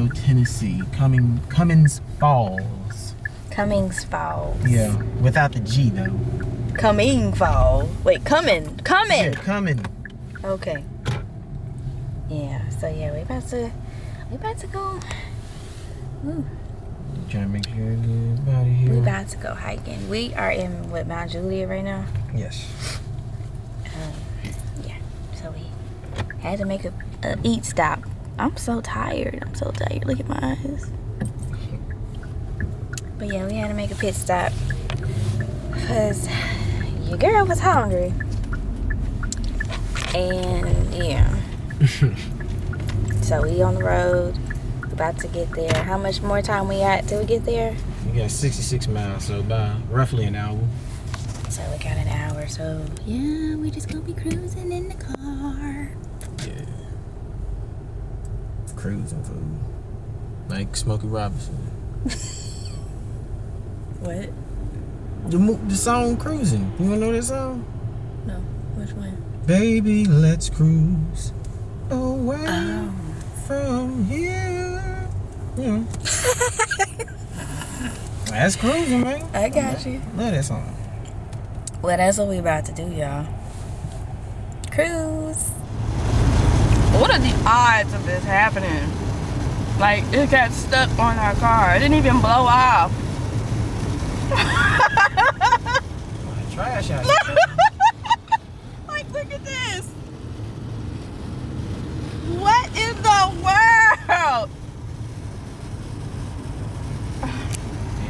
Cookeville, Tennessee. Cummins Falls. Cummins Falls. Yeah, without the G though. Cummins Falls. Wait, Cummins. Yeah, Cummins. Okay. Yeah. So yeah, we about to go. Ooh. Trying to make sure I get out of here. We about to go hiking. We are in Mount Juliet right now. Yes. Yeah. So we had to make a eat stop. I'm so tired. Look at my eyes. But yeah, we had to make a pit stop because your girl was hungry. And yeah. So we on the road. About to get there. How much more time we got till we get there? We got 66 miles, so by roughly an hour. So we got an hour. So yeah, we just gonna be cruising in the car. Yeah. Cruising food. Like Smokey Robinson. What? The song Cruising. You wanna know that song? No. Which one? Baby, let's cruise away Oh. from here. Yeah. That's cruising, man. I got you. Love that song. Well, that's what we about to do, y'all. Cruise. What are the odds of this happening? Like, it got stuck on our car. It didn't even blow off. Trash out here. Like, look at this. What in the world?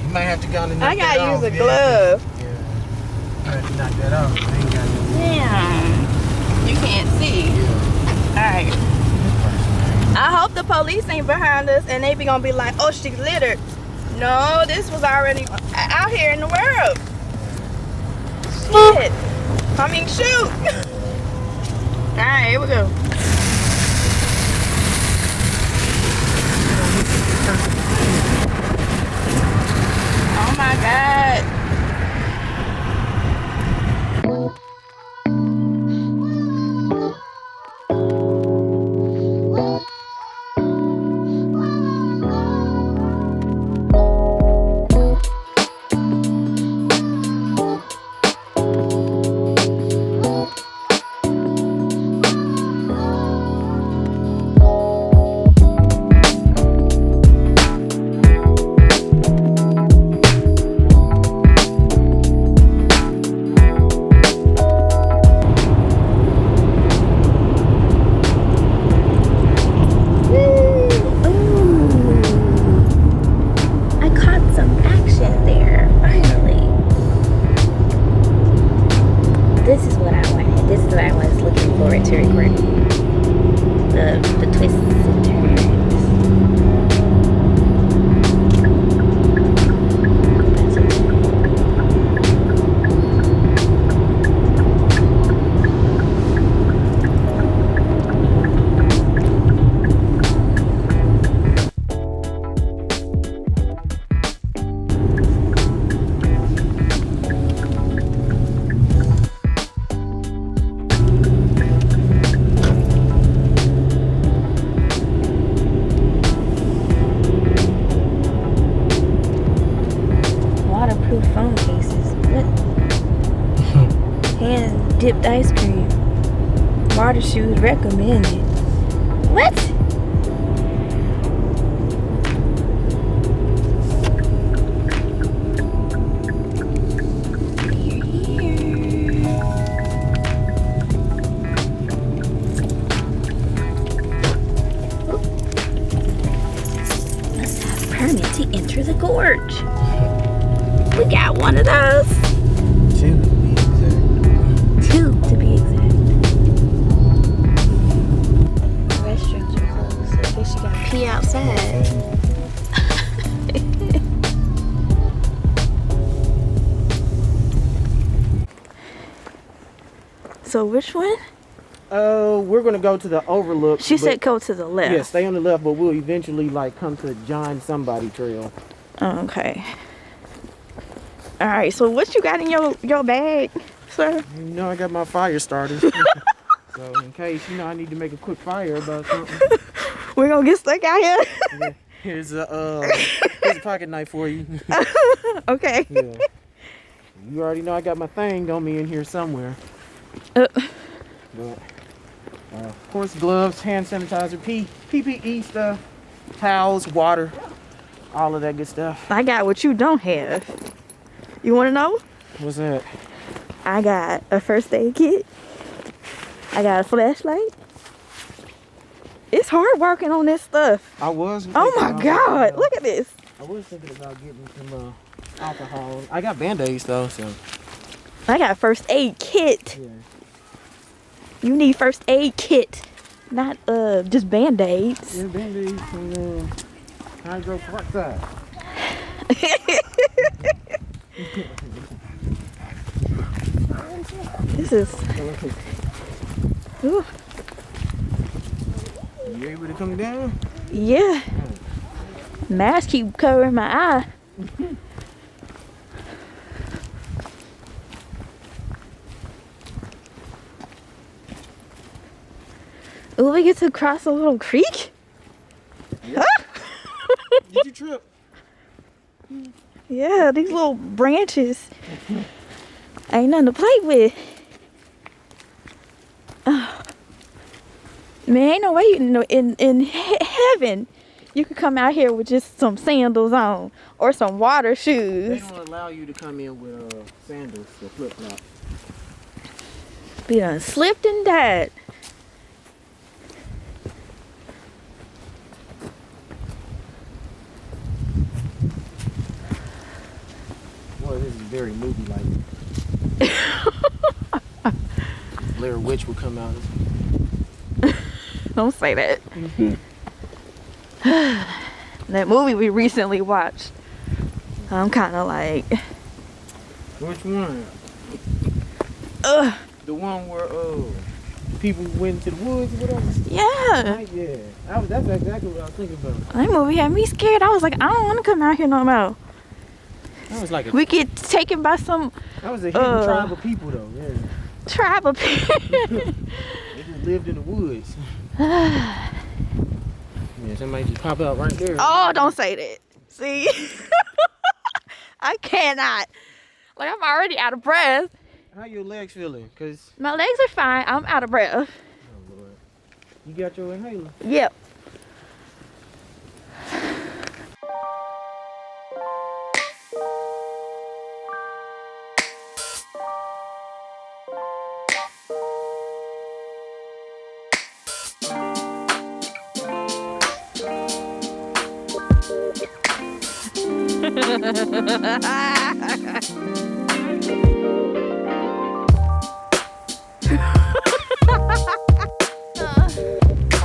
You might have to go and knock I that gotta off, use a yeah. glove. Yeah. I have to knock that off. I ain't got no. Damn. You can't see. Alright. I hope the police ain't behind us and they be gonna be like, oh, she's littered. No, this was already out here in the world. Shit. I mean, shoot. Alright, here we go. Oh my God. The twists and turns. Phone cases. What? Hand dipped ice cream. Water shoes recommended. What? We're here. Must have a permit to enter the gorge. We got one of those. Two to be exact. Two to be exact. The restrooms are closed, so I guess you gotta pee outside. So which one? We're gonna go to the overlook. She said go to the left. Yeah, stay on the left, but we'll eventually like come to John Somebody Trail. Oh, okay. All right. So what you got in your bag, sir? You know, I got my fire starter. So in case I need to make a quick fire about something. We're gonna get stuck out here. Yeah. Here's a pocket knife for you. Okay. Yeah. You already know I got my thing on me in here somewhere. Uh, But, of course, gloves, hand sanitizer, PPE stuff, towels, water, all of that good stuff. I got what you don't have. You want to know? What's that? I got a first aid kit. I got a flashlight. It's hard working on this stuff. I was. Oh my God! Look at this. I was thinking about getting some alcohol. I got Band-Aids though, so. I got a first aid kit. Yeah. You need first aid kit, not just Band-Aids. Yeah, Band-Aids and hydroperoxide. This is. Ooh, You able to come down? yeah. Mask keep covering my eye. Ooh, we get to cross a little creek. Did you trip? Yeah, these little branches ain't nothing to play with. Man, ain't no way you know in heaven you could come out here with just some sandals on or some water They shoes. don't allow you to come in with sandals or flip-flops. Be done slipped and died. Boy, this is very movie-like. Blair Witch will come out. Don't say that. That movie we recently watched, I'm kind of like, Which one? ugh, The one where people went to the woods or whatever? yeah. Right, yeah. That's exactly what I was thinking about. That movie had me scared. I was like, I don't want to come out here no more. That was like We get taken by some that was a hidden tribe of people though, yeah. tribe of people. They just lived in the woods. Yeah, somebody just pop out right there. Oh, don't say that. See? I cannot. Like, I'm already out of breath. How your legs feeling? Cause My legs are fine. I'm out of breath. oh Lord, you got your inhaler. Yep.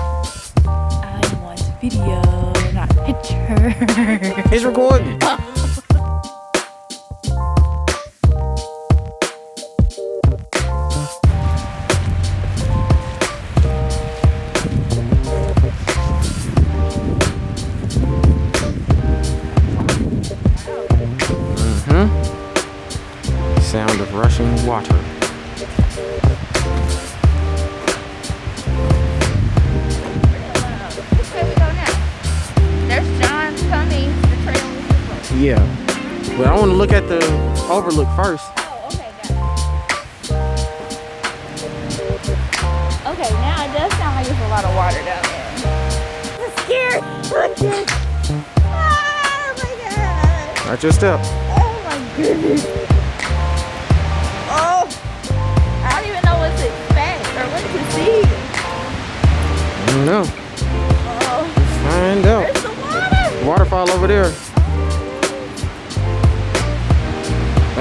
I want video, not picture. It's recording. Sound of rushing water. Where we go now? There's John Cummins, the trail is this way. Yeah. But I want to look at the overlook first. Oh, okay, got it. Okay, now it does sound like there's a lot of water down there. I'm scared. Look at this. Oh my God. Watch your step. Oh my goodness. Oh, I don't even know what to expect or what to see. I don't know. Oh, Find out. there's the water. Waterfall over there.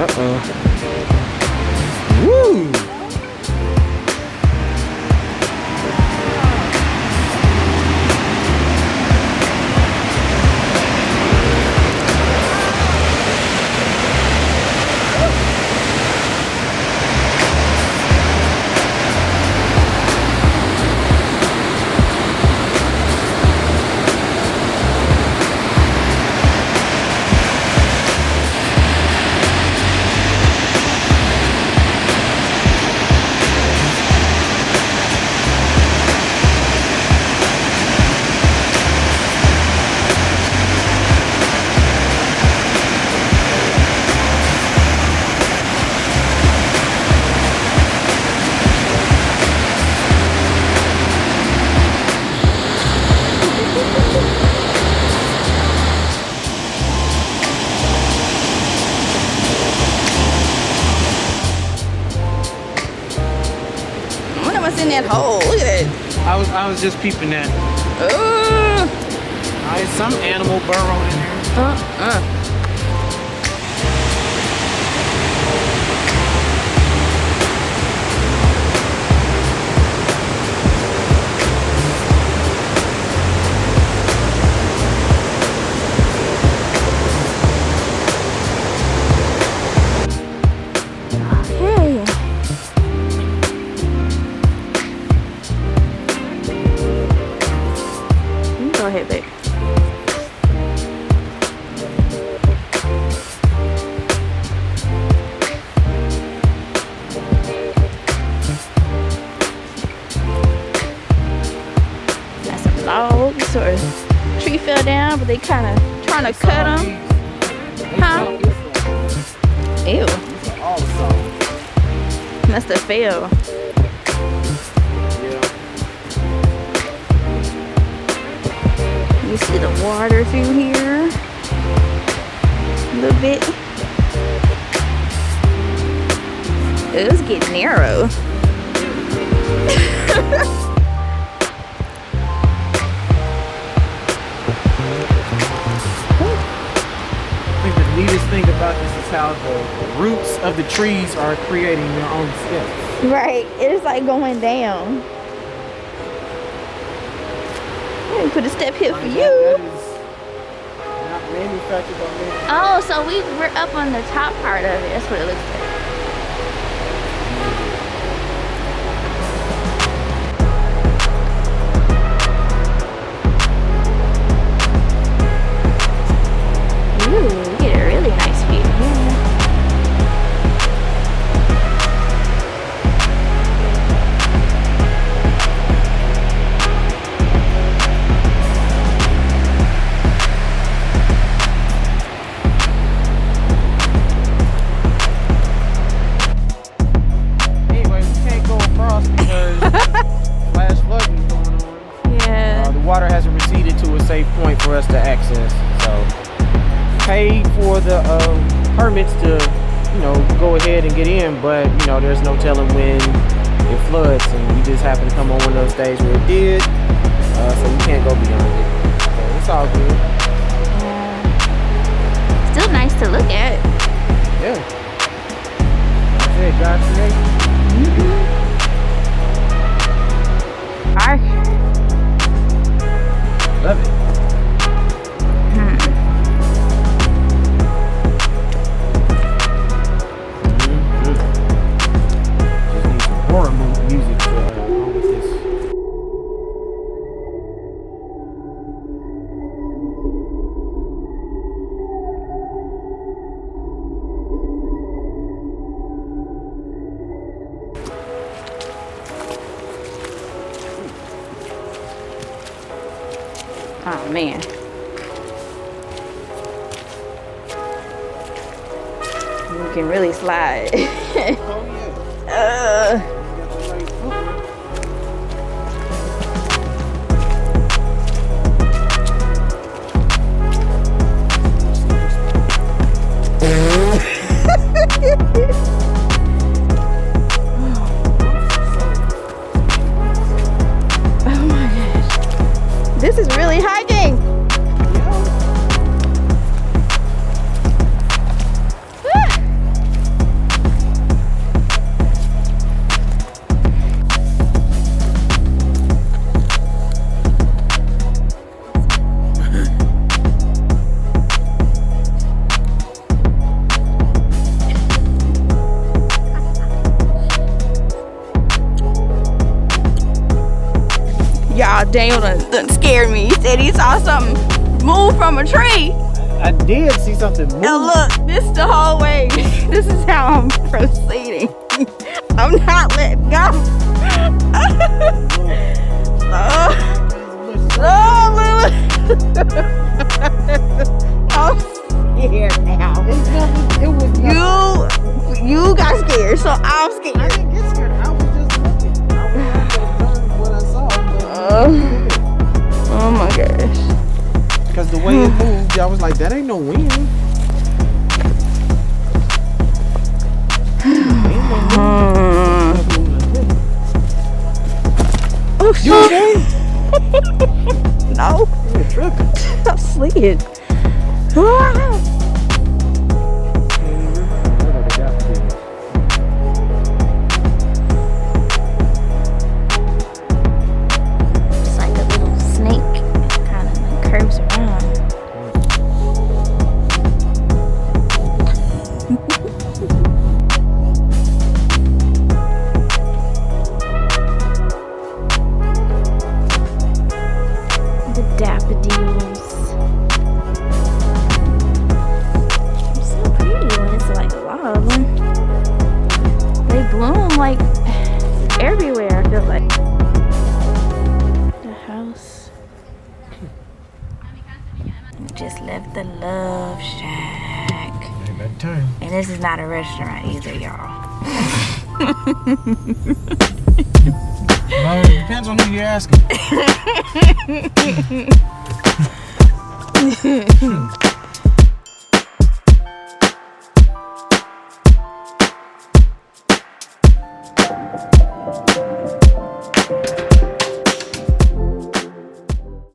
Uh-oh. Woo! cold. Look at that. I was just peeping that. It's some animal burrow in there. Go ahead, babe. Got some logs or a tree fell down, but they kind of trying to cut them. Huh? Ew. Must have fell. You see the water through here a little bit. It was getting narrow. I think the neatest thing about this is how the roots of the trees are creating their own steps. Right, it's like going down. Let me put a step here for you. That is not manufactured by man. Oh, so we're up on the top part of it. That's what it looks like. Ooh, you get a really nice view here. Anyway, we can't go across because flash flooding is going on. Yeah. The water hasn't receded to a safe point for us to access. So, paid for the permits to, go ahead and get in, but there's no telling when it floods, and we just happened to come on one of those days where it did, so we can't go beyond it. So it's all good. Yeah. Still nice to look at. Yeah. That's it, God created. Love it. Just need some horror music to go with this. Oh man. You can really slide. Oh yeah. Oh my gosh. This is really hiking. Y'all, Daniel done scared me. He said he saw something move from a tree. I did see something move. And look, this is the whole way. This is how I'm proceeding. I'm not letting go. I'm scared now. It was You got scared, so I'm scared. I didn't get scared. I was just looking. I was what I saw. Oh my gosh. Because the way it moved, I was like, that ain't no wind. Ain't no wind. Oh, You okay? no. You're tripping. I'm sleeping. Ah. It's like a little snake. Kind of like curves around. The daffodils. They're so pretty when it's like a lot of them. They bloom like everywhere, I feel like. The house. We just left the Love Shack. Ain't that time. And this is not a restaurant either, y'all. Well, it depends on who you're asking.